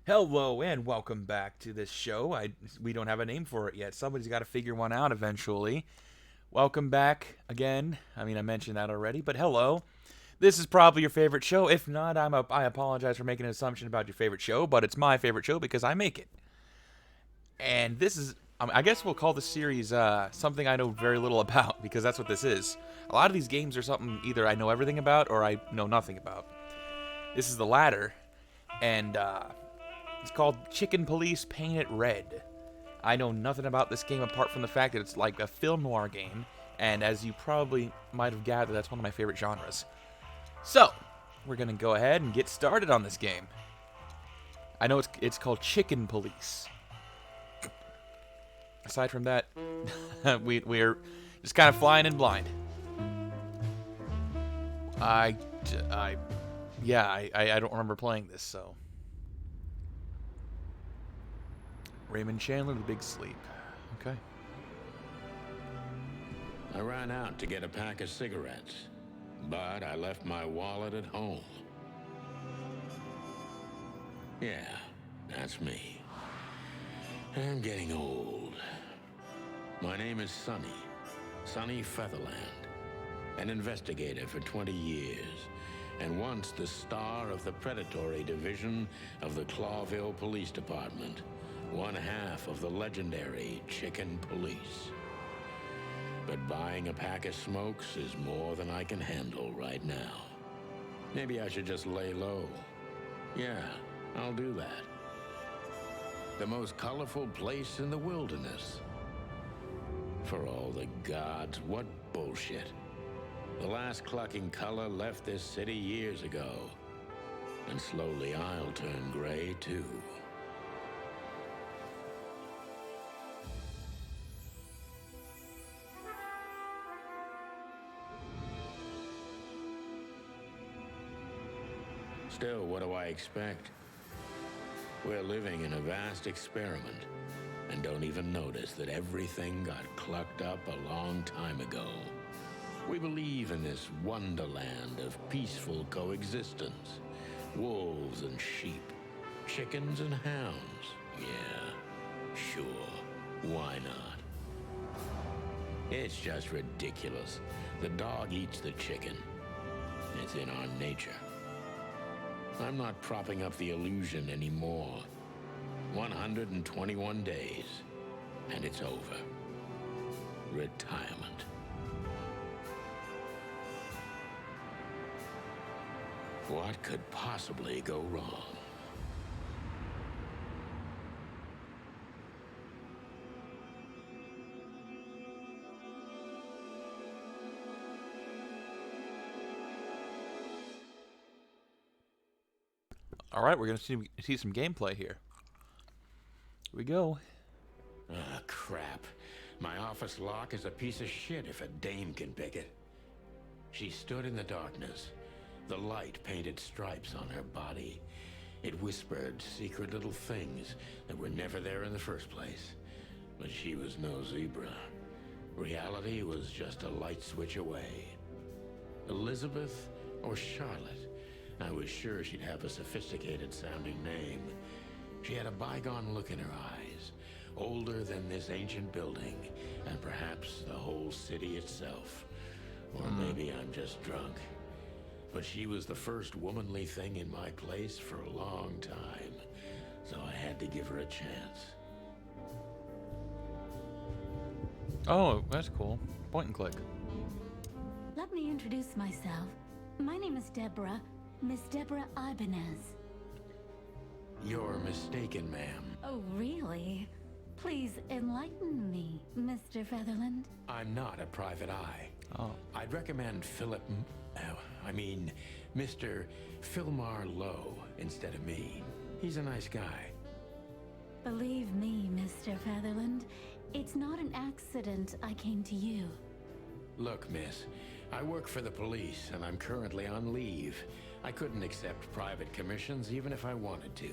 Hello and welcome back to this show. We don't have a name for it yet. Somebody's got to figure one out eventually. Welcome back again. I mentioned that already, but hello. This is probably your favorite show. If not, I apologize for making an assumption about your favorite show, but it's my favorite show because I make it. And this is I guess we'll call this series something I know very little about because that's what this is. A lot of these games are something either I know everything about or I know nothing about. This is the latter, and it's called Chicken Police Paint It Red. I know nothing about this game apart from the fact that it's like a film noir game, and as you probably might have gathered, that's one of my favorite genres. So, we're going to go ahead and get started on this game. I know it's called Chicken Police. Aside from that, we're just kind of flying in blind. I don't remember playing this, so. Raymond Chandler, The Big Sleep. Okay. I ran out to get a pack of cigarettes, but I left my wallet at home. Yeah, that's me. I'm getting old. My name is Sonny Featherland, an investigator for 20 years, and once the star of the predatory division of the Clawville Police Department. One half of the legendary Chicken Police. But buying a pack of smokes is more than I can handle right now. Maybe I should just lay low. Yeah, I'll do that. The most colorful place in the wilderness. For all the gods, what bullshit. The last clucking color left this city years ago. And slowly I'll turn gray too. Still, what do I expect? We're living in a vast experiment, and don't even notice that everything got clucked up a long time ago. We believe in this wonderland of peaceful coexistence. Wolves and sheep, chickens and hounds. Yeah, sure, why not? It's just ridiculous. The dog eats the chicken. It's in our nature. I'm not propping up the illusion anymore. 121 days, and it's over. Retirement. What could possibly go wrong? Alright, we're going to see some gameplay here. Here we go. Ah, crap. My office lock is a piece of shit if a dame can pick it. She stood in the darkness. The light painted stripes on her body. It whispered secret little things that were never there in the first place. But she was no zebra. Reality was just a light switch away. Elizabeth or Charlotte? I was sure she'd have a sophisticated-sounding name. She had a bygone look in her eyes, older than this ancient building, and perhaps the whole city itself. Or maybe I'm just drunk. But she was the first womanly thing in my place for a long time, so I had to give her a chance. Oh, that's cool. Point and click. Let me introduce myself. My name is Deborah, Miss Deborah Ibanez. You're mistaken, ma'am. Oh, really? Please enlighten me, Mr. Featherland. I'm not a private eye. Oh. I'd recommend Mr. Philmar Lowe instead of me. He's a nice guy. Believe me, Mr. Featherland, it's not an accident I came to you. Look, miss, I work for the police and I'm currently on leave. I couldn't accept private commissions even if I wanted to.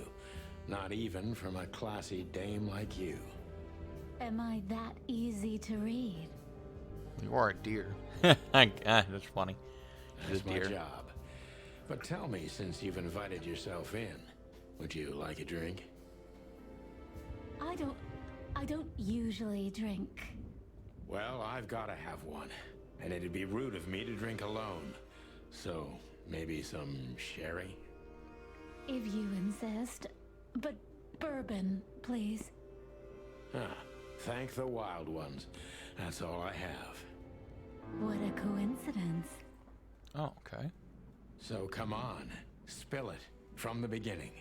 Not even from a classy dame like you. Am I that easy to read? You are a deer. That's funny. That's my job. But tell me, since you've invited yourself in, Would you like a drink? I don't usually drink. Well, I've got to have one. And it'd be rude of me to drink alone. So, maybe some sherry? If you insist. But bourbon, please. Ah, thank the wild ones. That's all I have. What a coincidence. Oh, okay. So come on, spill it from the beginning.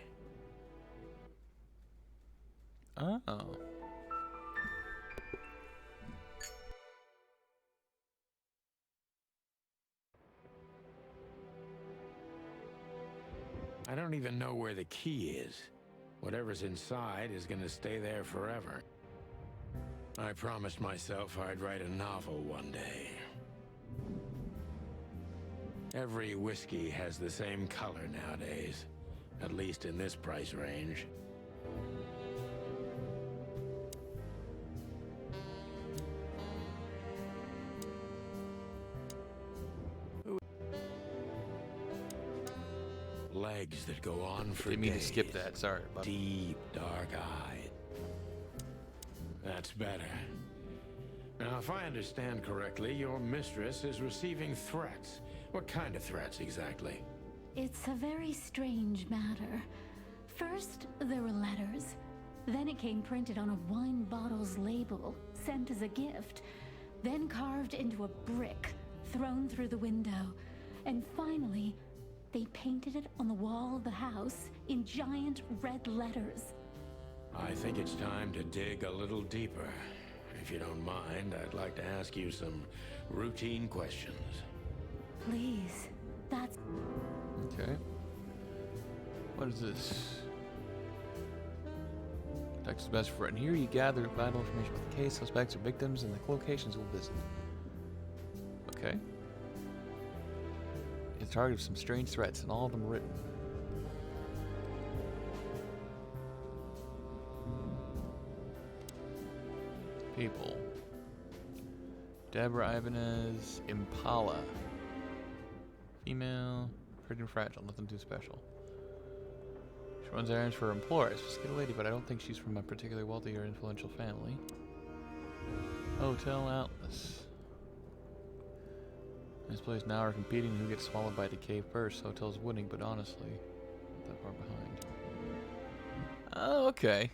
Oh. I don't even know where the key is. Whatever's inside is gonna stay there forever. I promised myself I'd write a novel one day. Every whiskey has the same color nowadays, at least in this price range. Legs that go on for Didn't mean to days. skip that. Sorry. But Deep, dark-eyed. That's better. Now, if I understand correctly, your mistress is receiving threats. What kind of threats, exactly? It's a very strange matter. First, there were letters. Then it came printed on a wine bottle's label, sent as a gift. Then carved into a brick, thrown through the window. And finally, they painted it on the wall of the house in giant red letters. I think it's time to dig a little deeper. If you don't mind, I'd like to ask you some routine questions. Please, that's... okay. What is this? Detective's best friend. Here you gather vital information about the case, suspects, or victims, and the locations we'll visit. Okay. It's the target of some strange threats, and all of them written. People. Deborah Ibanez, Impala. Female, pretty fragile, nothing too special. She runs errands for her employers. She's a good lady, but I don't think she's from a particularly wealthy or influential family. Hotel Atlas. These players now are competing who gets swallowed by the cave first. Hotel's winning, but honestly, not that far behind. Oh, okay.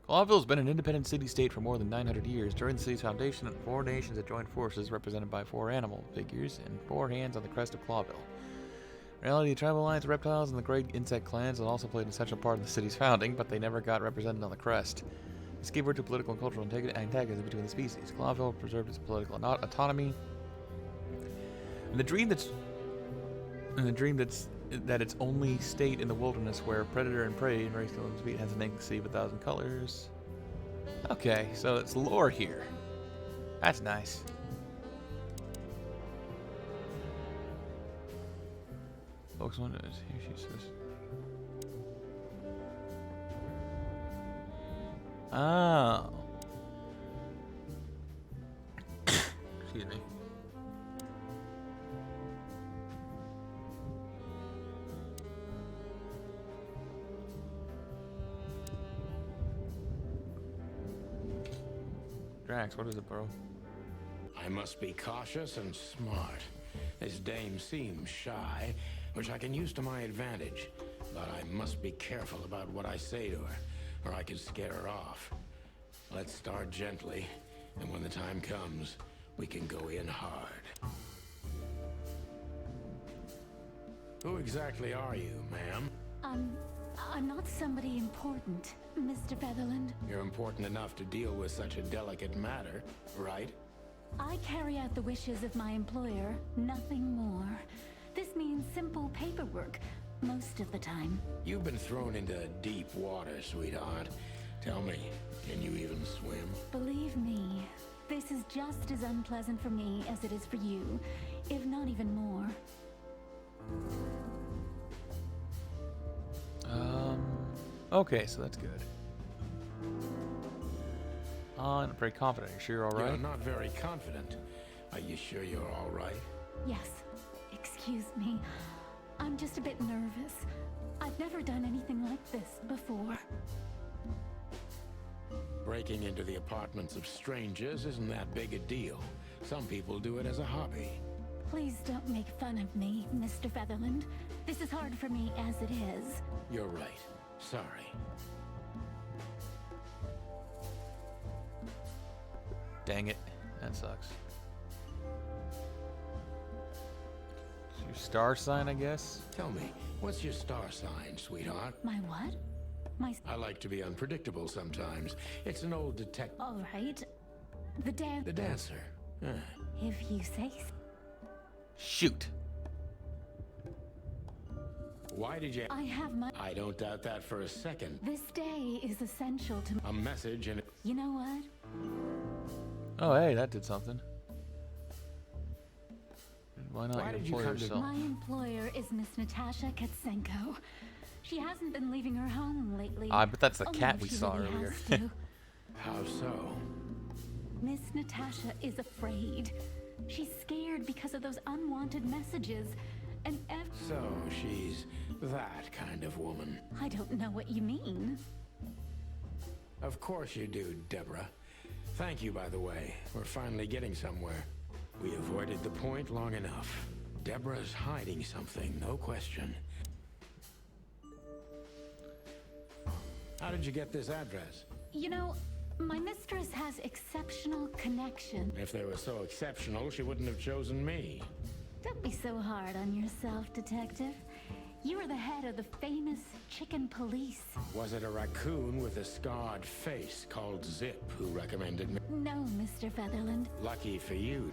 Clawville's been an independent city-state for more than 900 years. During the city's foundation, 4 nations had joined forces represented by 4 animal figures and 4 hands on the crest of Clawville. In reality, the tribal alliance of reptiles and the great insect clans had also played an essential part in the city's founding, but they never got represented on the crest. This gave birth to political and cultural antagonism between the species. Clawville preserved its political autonomy, and the dream that its only state in the wilderness where predator and prey and race killers meet has an ink sea of 1,000 colors. Okay, so it's lore here. That's nice. Folks want to here she says. Oh. Excuse me. Drax, what is it, bro? I must be cautious and smart. This dame seems shy, which I can use to my advantage. But I must be careful about what I say to her, or I could scare her off. Let's start gently, and when the time comes, we can go in hard. Who exactly are you, ma'am? I'm not somebody important, Mr. Featherland. You're important enough to deal with such a delicate matter, right? I carry out the wishes of my employer, nothing more. This means simple paperwork, most of the time. You've been thrown into deep water, sweetheart. Tell me, can you even swim? Believe me, this is just as unpleasant for me as it is for you, if not even more. Okay, so that's good. I'm very confident. You sure you're all right? You're not very confident. Are you sure you're all right? Yes, excuse me. I'm just a bit nervous. I've never done anything like this before. Breaking into the apartments of strangers isn't that big a deal. Some people do it as a hobby. Please don't make fun of me, Mr. Featherland. This is hard for me as it is. You're right. Sorry. Dang it. That sucks. It's your star sign, I guess? Tell me, what's your star sign, sweetheart? My what? My... I like to be unpredictable sometimes. It's an old detective. All right. The The dancer. If you say so. Shoot. Why did you... I have my... I don't doubt that for a second. This day is essential to... A message and... You know what? Oh, hey, that did something. Why not Why your did you employer come to- yourself? My employer is Miss Natasha Katsenko. She hasn't been leaving her home lately. But that's the Only cat if we she saw really earlier. has to. How so? Miss Natasha is afraid. She's scared because of those unwanted messages. And So she's that kind of woman. I don't know what you mean. Of course you do, Deborah. Thank you, by the way. We're finally getting somewhere. We avoided the point long enough. Deborah's hiding something, no question. How did you get this address? You know, my mistress has exceptional connection. If they were so exceptional, she wouldn't have chosen me. Don't be so hard on yourself, Detective. You are the head of the famous chicken police. Was it a raccoon with a scarred face called Zip who recommended me? No, Mr. Featherland. Lucky for you,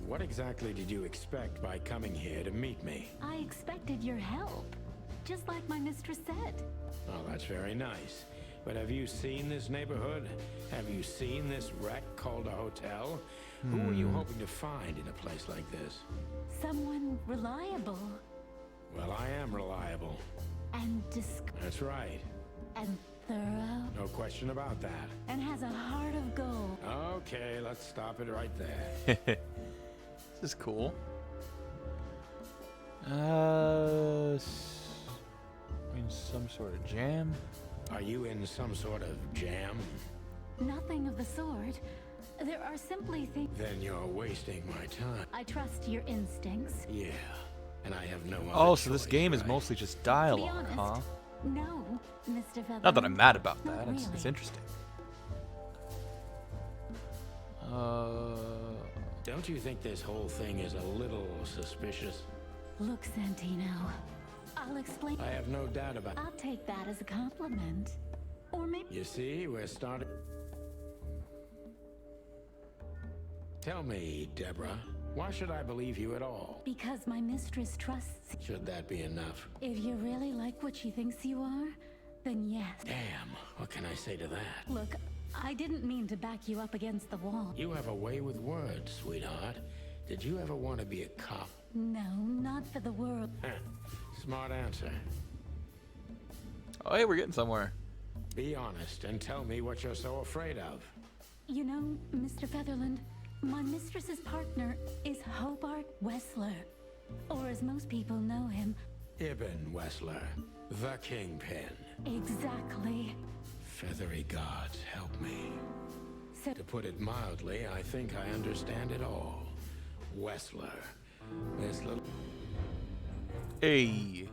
What exactly did you expect by coming here to meet me? I expected your help, just like my mistress said. Oh, that's very nice. But have you seen this neighborhood? Have you seen this wreck called a hotel? Who were you hoping to find in a place like this? Someone reliable Well, I am reliable. and That's right. and thorough No question about that. and has a heart of gold. Okay, let's stop it right there. This is cool. In some sort of jam. Are you in some sort of jam? Nothing of the sort. There are simply things. Then you're wasting my time. I trust your instincts. Yeah, and I have no other Oh, so this choice, game is right? mostly just To be dialogue, honest, huh? no, Mr. Featherland. Not that I'm mad about Not that. It's really. interesting. Don't you think this whole thing is a little suspicious? Look, Santino, I'll explain. I have no doubt about it. I'll take that as a compliment. Or maybe. You see, we're starting... Tell me, Deborah, why should I believe you at all? Because my mistress trusts. Should that be enough? If you really like what she thinks you are, then yes. Damn, what can I say to that? Look, I didn't mean to back you up against the wall. You have a way with words, sweetheart. Did you ever want to be a cop? No, not for the world. Smart answer. Oh, hey, we're getting somewhere. Be honest and tell me what you're so afraid of. You know, Mr. Featherland, my mistress's partner is Hobart Wessler. Or as most people know him, Ibn Wessler, the Kingpin. exactly. Feathery gods, help me. So, To put it mildly, I think I understand it all. Wessler, this little... Hey.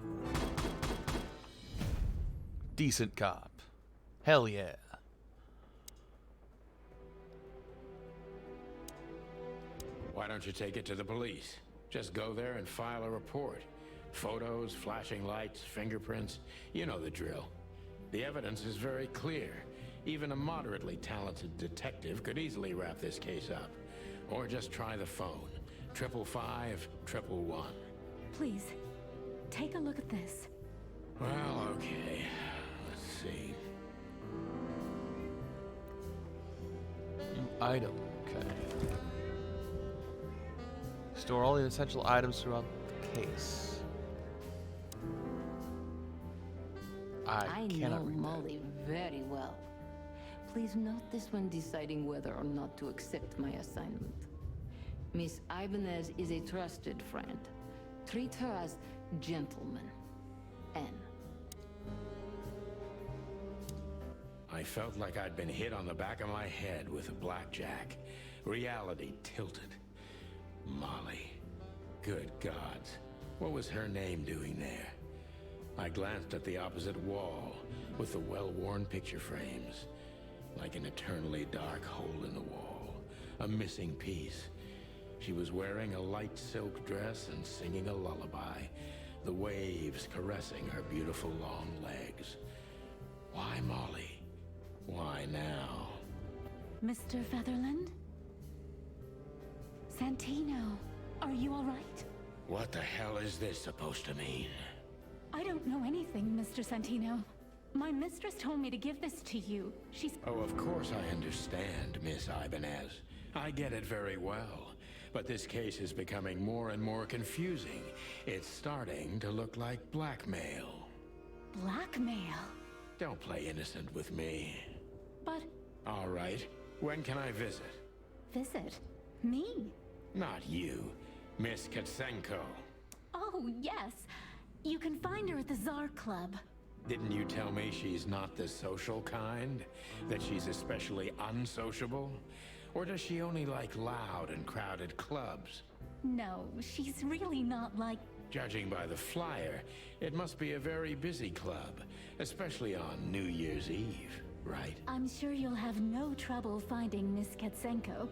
Decent cop. Hell yeah. Why don't you take it to the police? Just go there and file a report. Photos, flashing lights, fingerprints, you know the drill. The evidence is very clear. Even a moderately talented detective could easily wrap this case up. Or just try the phone. 555-111. please, take a look at this. Well, okay. Let's see. New item. Okay. Store all the essential items throughout the case. I know cannot read that. Molly very well. Please note this when deciding whether or not to accept my assignment. Miss Ibanez is a trusted friend. Treat her as gentleman. N. I felt like I'd been hit on the back of my head with a blackjack. Reality tilted. Molly. Good gods. What was her name doing there? I glanced at the opposite wall with the well-worn picture frames. Like an eternally dark hole in the wall. A missing piece. She was wearing a light silk dress and singing a lullaby. The waves caressing her beautiful long legs. Why Molly? Why now? Mr. Featherland? Santino, are you all right? What the hell is this supposed to mean? I don't know anything, Mr. Santino. My mistress told me to give this to you. She's... Oh, of course I understand, Miss Ibanez. I get it very well. But this case is becoming more and more confusing. It's starting to look like blackmail. Blackmail? Don't play innocent with me. But... All right. When can I visit? Visit? Me? Not you. Miss Katsenko. Oh, yes. You can find her at the Tsar Club. Didn't you tell me she's not the social kind? That she's especially unsociable? Or does she only like loud and crowded clubs? No, she's really not like... Judging by the flyer, it must be a very busy club, especially on New Year's Eve, right? I'm sure you'll have no trouble finding Miss Katsenko,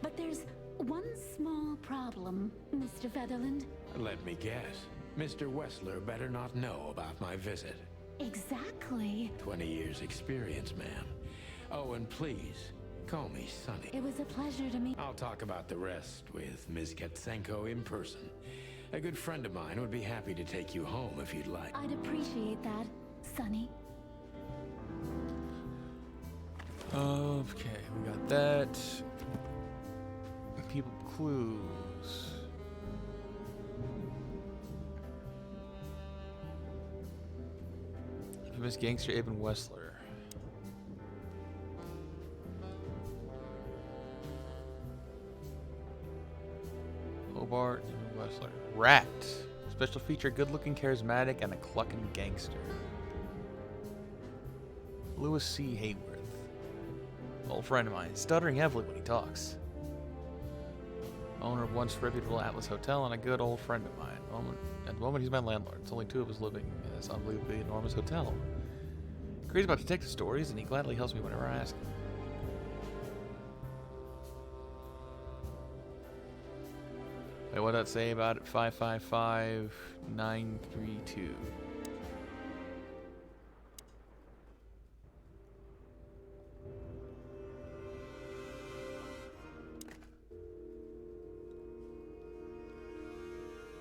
but there's one small problem, Mr. Featherland. Let me guess. Mr. Wessler better not know about my visit. Exactly. 20 years experience, ma'am. Oh, and please, call me Sonny. It was a pleasure to meet... I'll talk about the rest with Ms. Katsenko in person. A good friend of mine would be happy to take you home if you'd like. I'd appreciate that, Sonny. Okay, we got that. People clues. Infamous gangster Aben Wessler. Hobart Aben Wessler. Rat. Special feature: good-looking, charismatic, and a clucking gangster. Lewis C. Hayworth. Old friend of mine, stuttering heavily when he talks. Owner of once reputable Atlas Hotel and a good old friend of mine. At the moment, he's my landlord. It's only two of us living in this unbelievably enormous hotel. Crazy about detective stories, and he gladly helps me whenever I ask him. Wait, what did that say about it? 555932.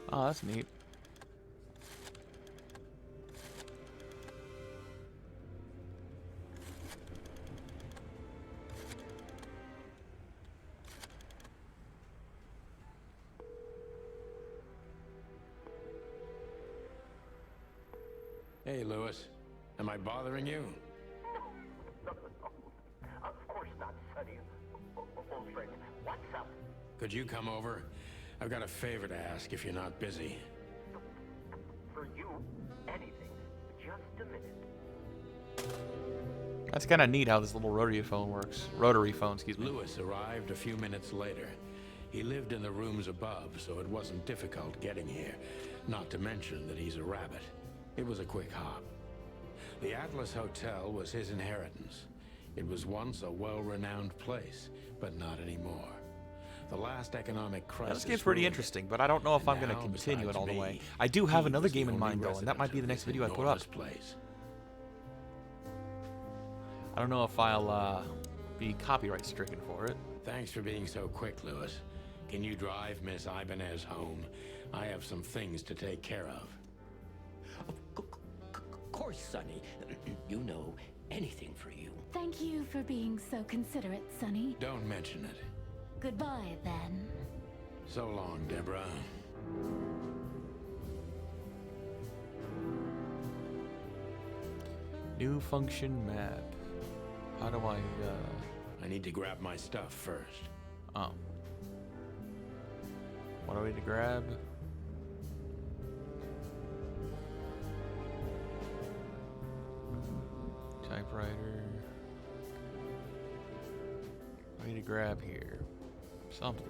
Oh, that's neat. Hey, Lewis. Am I bothering you? No. Of course not, Sonny. Old friend, what's up? Could you come over? I've got a favor to ask if you're not busy. For you, anything. Just a minute. That's kind of neat how this little rotary phone works. Rotary phone, excuse me. Lewis arrived a few minutes later. He lived in the rooms above, so it wasn't difficult getting here. Not to mention that he's a rabbit. It was a quick hop. The Atlas Hotel was his inheritance. It was once a well-renowned place, but not anymore. The last economic crisis... This game's pretty ruined it. interesting, but I don't know if I'm And going to now, continue it all the besides way. me, I do have he another was the game in only mind, though, and that might be the resident next of video I this put up. enormous place. I don't know if I'll be copyright stricken for it. Thanks for being so quick, Lewis. Can you drive Miss Ibanez home? I have some things to take care of. Of course, Sonny. You know, anything for you. Thank you for being so considerate, Sonny. Don't mention it. Goodbye, then. So long, Deborah. New function map. How do I, I need to grab my stuff first. Oh. What do we need to grab? Typewriter. What do we need to grab here? Something.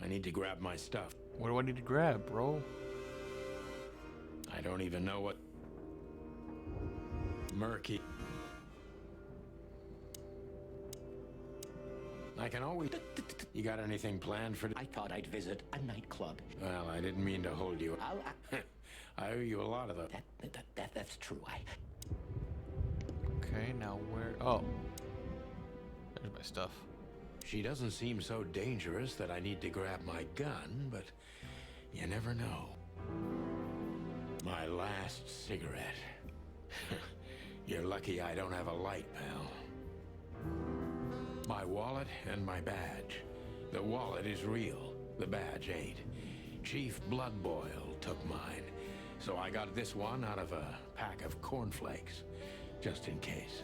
I need to grab my stuff. What do I need to grab, bro? I don't even know what... Murky. I can always... You got anything planned for... I thought I'd visit a nightclub. Well, I didn't mean to hold you. I owe you a lot of them. That's true. Okay, now where... Oh. There's my stuff. She doesn't seem so dangerous that I need to grab my gun, but you never know. My last cigarette. You're lucky I don't have a light, pal. My wallet and my badge. The wallet is real. The badge ain't. Chief Bloodboil took mine. So I got this one out of a pack of cornflakes. Just in case.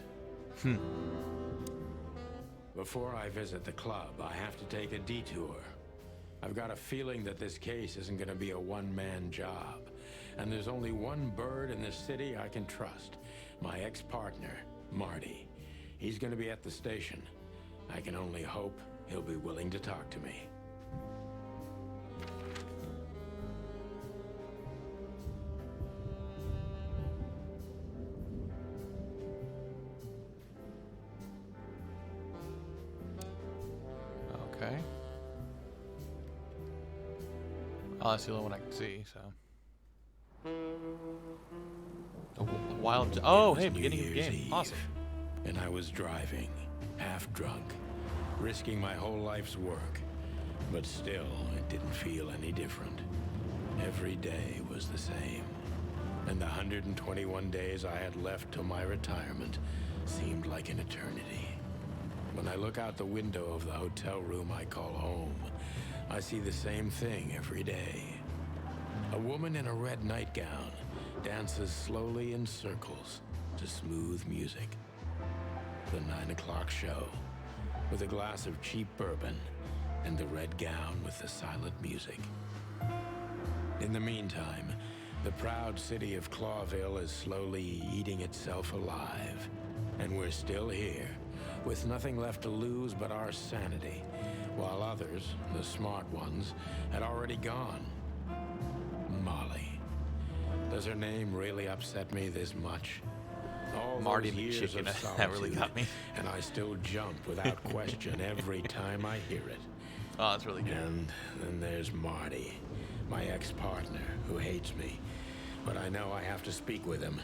Before I visit the club, I have to take a detour. I've got a feeling that this case isn't going to be a one-man job. And there's only one bird in this city I can trust. My ex-partner, Marty. He's going to be at the station. I can only hope he'll be willing to talk to me. Okay. Oh, that's the only one I can see, so. A wild. Oh, hey, New beginning of the Year's game. Eve, Awesome. And I was driving, half drunk, risking my whole life's work. But still, it didn't feel any different. Every day was the same. And the 121 days I had left till my retirement seemed like an eternity. When I look out the window of the hotel room I call home, I see the same thing every day. A woman in a red nightgown dances slowly in circles to smooth music. The 9 o'clock show, with a glass of cheap bourbon and the red gown with the silent music. In the meantime, the proud city of Clawville is slowly eating itself alive. And we're still here, with nothing left to lose but our sanity, while others, the smart ones, had already gone. Molly. Does her name really upset me this much? All Marty those years McChicken, of that really got me. and I still jump without question every time I hear it. Oh, that's really good. And then there's Marty, my ex-partner, who hates me. But I know I have to speak with him.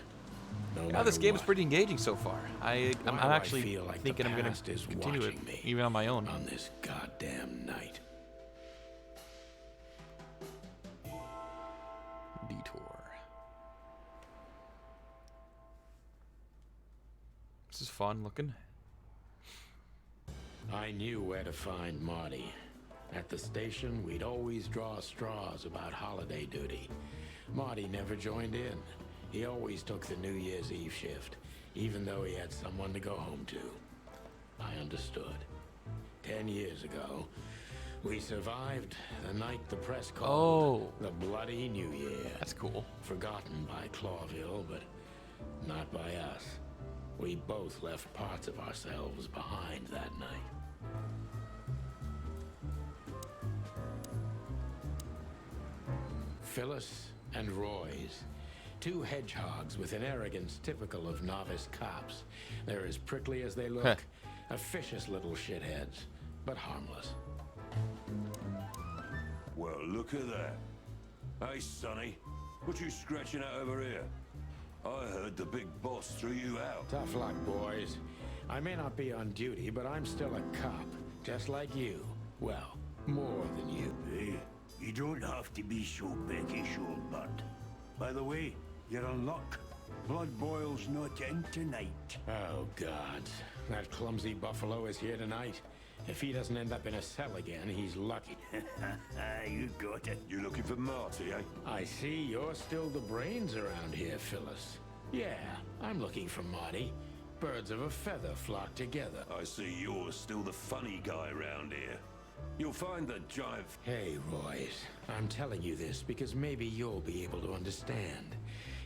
No Yeah, matter this game is what. pretty engaging so far. I'm Why do I actually feel like thinking the I'm going past to is continue it, watching me even on my own. on this goddamn night. Detour. This is fun looking. I knew where to find Marty. At the station, we'd always draw straws about holiday duty. Marty never joined in. He always took the New Year's Eve shift, even though he had someone to go home to. I understood. 10 years ago, we survived the night the press called the Bloody New Year. That's cool. Forgotten by Clawville, but not by us. We both left parts of ourselves behind that night. Phyllis and Roy's. Two hedgehogs with an arrogance typical of novice cops. They're as prickly as they look. Officious little shitheads, but harmless. Well, look at that. Hey, Sonny, what you scratching at over here? I heard the big boss threw you out. Tough luck, boys. I may not be on duty, but I'm still a cop, just like you. Well, more than you. Hey, you don't have to be so beckish, old bud. By the way, you're in luck. Blood Boil's not in tonight. Oh, God. That clumsy buffalo is here tonight. If he doesn't end up in a cell again, he's lucky. You got it. You looking for Marty, eh? I see you're still the brains around here, Phyllis. Yeah, I'm looking for Marty. Birds of a feather flock together. I see you're still the funny guy around here. You'll find the jive. Hey, Royce. I'm telling you this because maybe you'll be able to understand.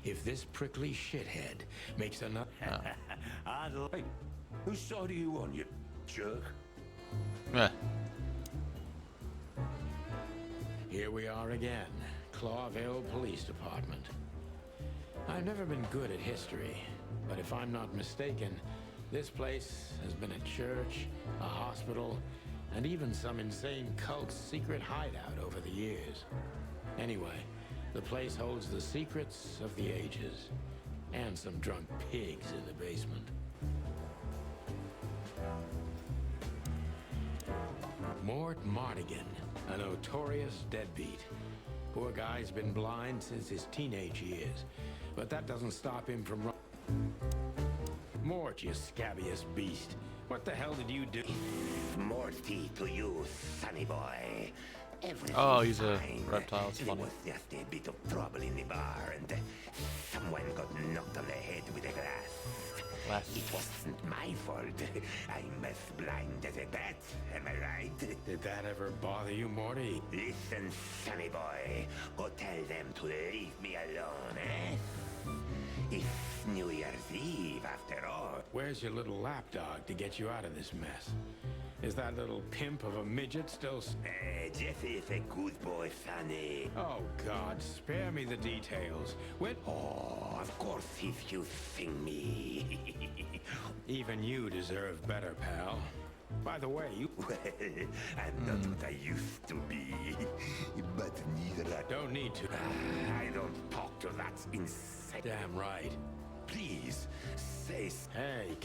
If this prickly shithead makes enough... Hey, whose side are you on, you jerk? Eh. Here we are again. Clawville Police Department. I've never been good at history, but if I'm not mistaken, this place has been a church, a hospital, and even some insane cult's secret hideout over the years. Anyway, the place holds the secrets of the ages, and some drunk pigs in the basement. Mort Mardigan, a notorious deadbeat. Poor guy's been blind since his teenage years, but that doesn't stop him from Mort, you scabbiest beast. What the hell did you do? Morty to you, sonny boy. Everything's Oh, he's a fine. reptile, it's There funny. was just a bit of trouble in the bar, and someone got knocked on the head with a glass. It wasn't my fault. I'm as blind as a bat, am I right? Did that ever bother you, Morty? Listen, sonny boy. Go tell them to leave me alone, eh? It's New Year's Eve, after all. Where's your little lapdog to get you out of this mess? Is that little pimp of a midget still... Jesse is a good boy, sonny. Oh, God, spare me the details. When... Oh, of course he's using me. Even you deserve better, pal. By the way, you... Well, I'm not what I used to be, but neither I... don't need to. I don't talk to that insane. Damn right. Please, say Hey,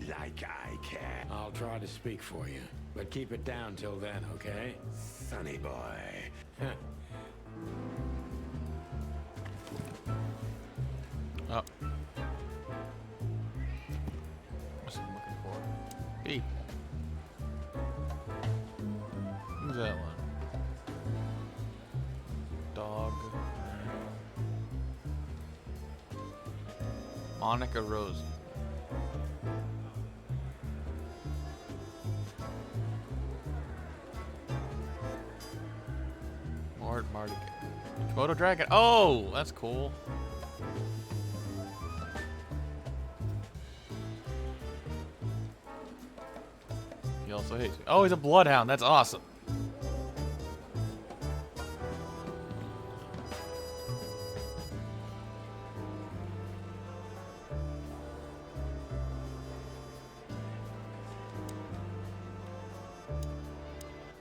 like I can. I'll try to speak for you, but keep it down till then, okay? Sonny boy. Oh. What's I'm looking for? People. Who's that one? Dog. Monica Rosie. Mort Mardigan. Komodo dragon. Oh, that's cool. He also hates me. Oh, he's a bloodhound. That's awesome.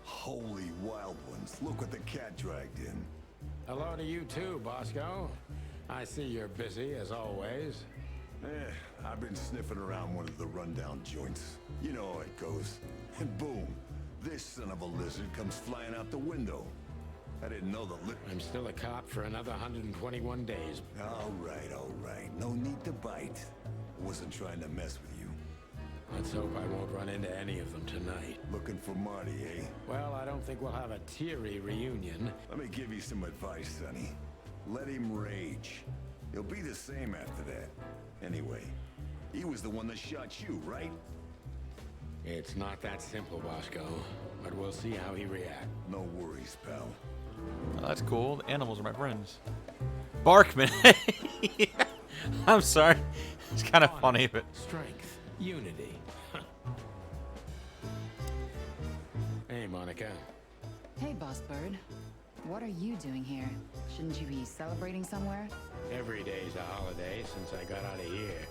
Holy wild ones. Look what the cat dragged in. Hello to you too, Bosco. I see you're busy, as always. I've been sniffing around one of the rundown joints. You know how it goes. And boom, this son of a lizard comes flying out the window. I didn't know the I'm still a cop for another 121 days. All right. No need to bite. Wasn't trying to mess with you. Let's hope I won't run into any of them tonight. Looking for Marty, eh? Well, I don't think we'll have a teary reunion. Let me give you some advice, Sonny. Let him rage. He'll be the same after that. Anyway, he was the one that shot you, right? It's not that simple, Bosco, but we'll see how he reacts. No worries, pal. Oh, that's cool. The animals are my friends. Barkman. I'm sorry. It's kind of funny, but... Strength. Unity. Hey, Monica. Hey, Boss Bird. What are you doing here? Shouldn't you be celebrating somewhere? Every day's a holiday since I got out of here.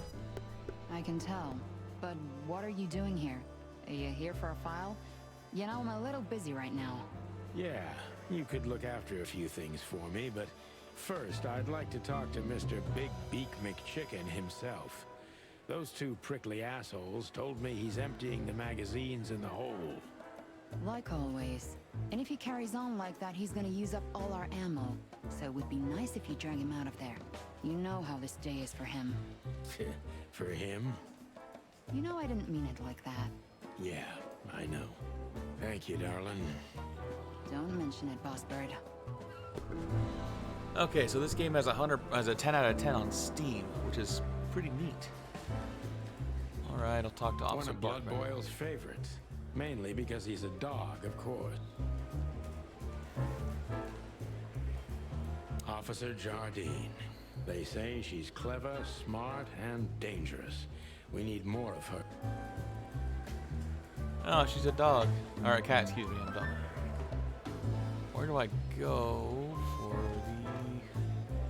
I can tell. But what are you doing here? Are you here for a file? You know, I'm a little busy right now. Yeah, you could look after a few things for me, but first I'd like to talk to Mr. Big Beak McChicken himself. Those two prickly assholes told me he's emptying the magazines in the hole. Like always. And if he carries on like that, he's gonna use up all our ammo. So it would be nice if you drag him out of there. You know how this day is for him. For him? You know I didn't mean it like that. Yeah, I know. Thank you, darling. Don't mention it, Boss Bird. Okay, so this game has a 10 out of 10 on Steam, which is pretty neat. Alright, I'll talk to One Officer of Blood Barkman. Boyle's favorites. Mainly because he's a dog, of course. Officer Jardine. They say she's clever, smart, and dangerous. We need more of her. Oh, she's a dog. Or a cat, excuse me, I'm a dog. Where do I go for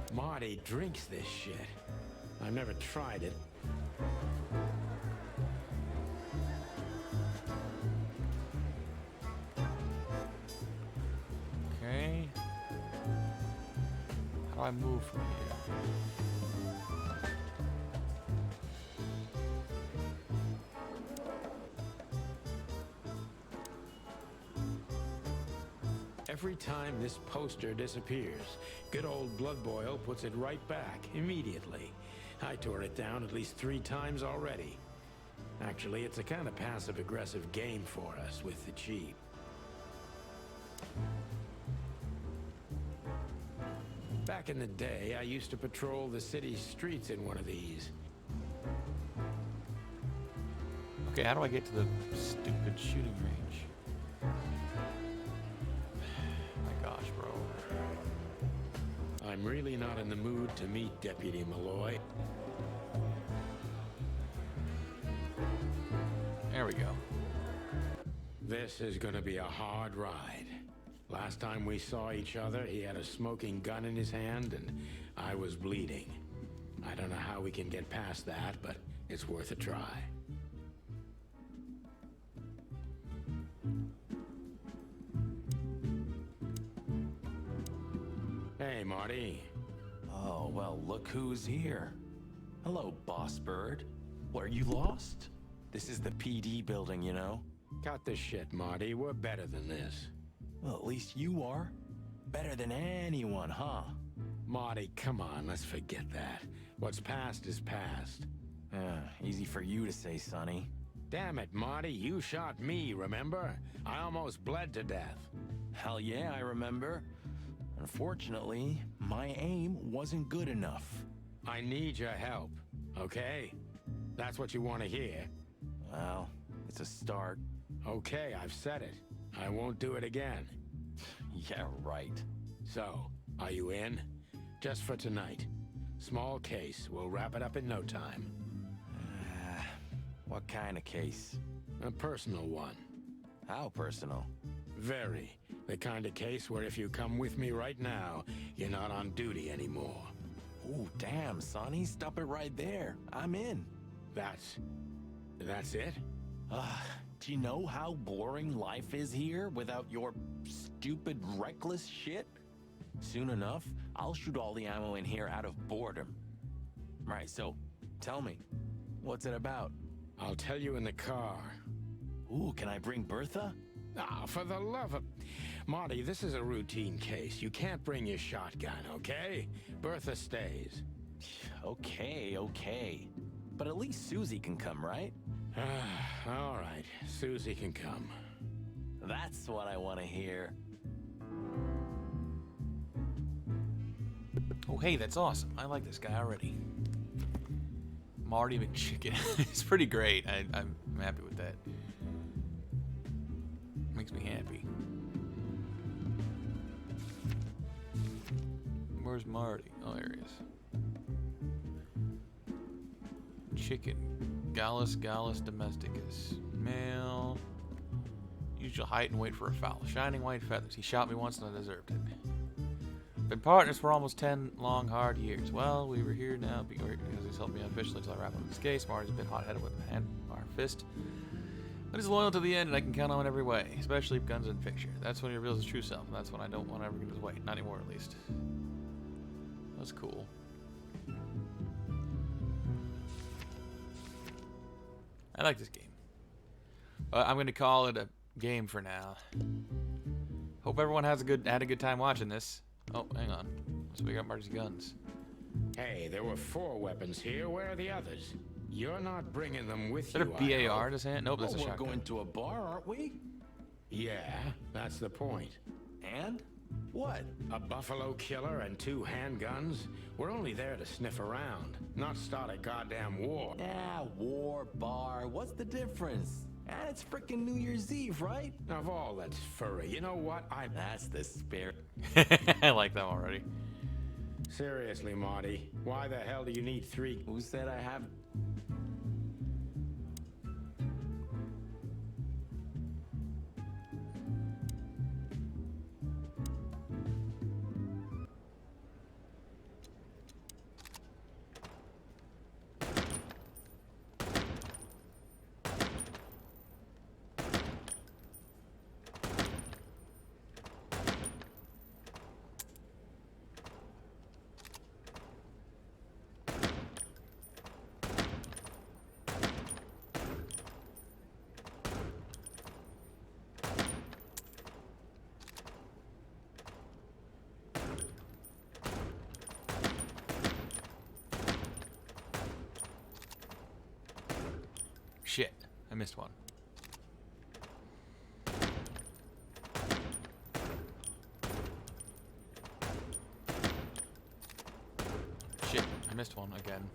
the... Marty drinks this shit. I've never tried it. Okay. How do I move from here? Every time this poster disappears, good old Blood Boyle puts it right back immediately. I tore it down at least 3 times already. Actually, it's a kind of passive-aggressive game for us with the cheap. Back in the day, I used to patrol the city's streets in one of these. Okay, how do I get to the stupid shooting range? My gosh, bro. I'm really not in the mood to meet Deputy Malloy. There we go. This is gonna be a hard ride. Last time we saw each other, he had a smoking gun in his hand, and I was bleeding. I don't know how we can get past that, but it's worth a try. Hey, Marty. Oh, well, look who's here. Hello, Boss Bird. What, are you lost? This is the PD building, you know? Cut the shit, Marty. We're better than this. Well, at least you are. Better than anyone, huh? Marty, come on, let's forget that. What's past is past. Easy for you to say, Sonny. Damn it, Marty, you shot me, remember? I almost bled to death. Hell yeah, I remember. Unfortunately, my aim wasn't good enough. I need your help, okay? That's what you want to hear. Well, it's a start. Okay, I've said it. I won't do it again. Yeah, right. So, are you in? Just for tonight. Small case. We'll wrap it up in no time. What kind of case? A personal one. How personal? Very. The kind of case where if you come with me right now, you're not on duty anymore. Ooh, damn, Sonny. Stop it right there. I'm in. That's it? Do you know how boring life is here without your stupid, reckless shit? Soon enough, I'll shoot all the ammo in here out of boredom. Right, so, tell me, what's it about? I'll tell you in the car. Ooh, can I bring Bertha? Ah, for the love of... Marty, this is a routine case. You can't bring your shotgun, okay? Bertha stays. Okay. But at least Susie can come, right? All right, Susie can come. That's what I want to hear. Oh, hey, that's awesome. I like this guy already. Marty McChicken. It's pretty great. I'm happy with that. Makes me happy. Where's Marty? Oh, there he is. Chicken. Gallus domesticus. Male. Usual height and weight for a fowl. Shining white feathers. He shot me once and I deserved it. Been partners for almost 10 long, hard years. Well, we were here now because he's helped me unofficially until I wrap up this case. Marty's a bit hot-headed with a hand or fist. But he's loyal to the end and I can count on him in every way. Especially if guns in the picture. That's when he reveals his true self. And that's when I don't want to ever get his way. Not anymore, at least. That's cool. I like this game. I'm going to call it a game for now. Hope everyone had a good time watching this. Oh, hang on. Let's pick up Marty's guns. Hey, there were 4 weapons here. Where are the others? You're not bringing them with Is that you, a BAR in his hand? Nope, that's a We're shotgun. going to a bar, aren't we? Yeah, that's the point. And? What? A buffalo killer and 2 handguns? We're only there to sniff around, not start a goddamn war. Yeah, war, bar, what's the difference? And it's frickin' New Year's Eve, right? Of all that's furry, you know what? That's the spirit. I like them already. Seriously, Marty, why the hell do you need 3? Who said I have... Shit, I missed one. Shit, I missed one again.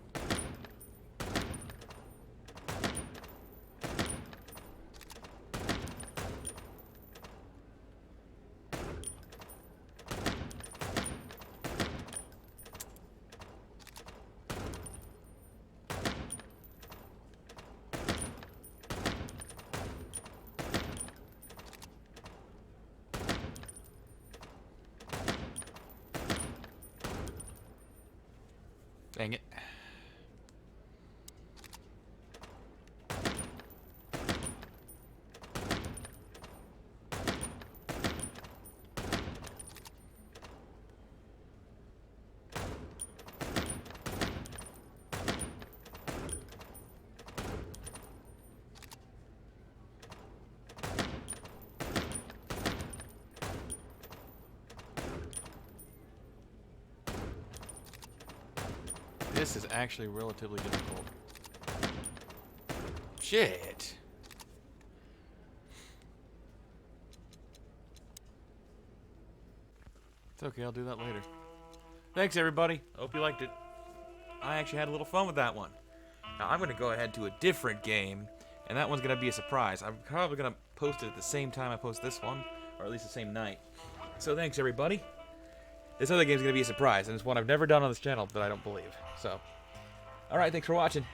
Dang it. This is actually relatively difficult. Shit. It's okay, I'll do that later. Thanks, everybody. Hope you liked it. I actually had a little fun with that one. Now, I'm going to go ahead to a different game, and that one's going to be a surprise. I'm probably going to post it at the same time I post this one, or at least the same night. So thanks, everybody. This other game's going to be a surprise, and it's one I've never done on this channel that I don't believe. So, alright, thanks for watching.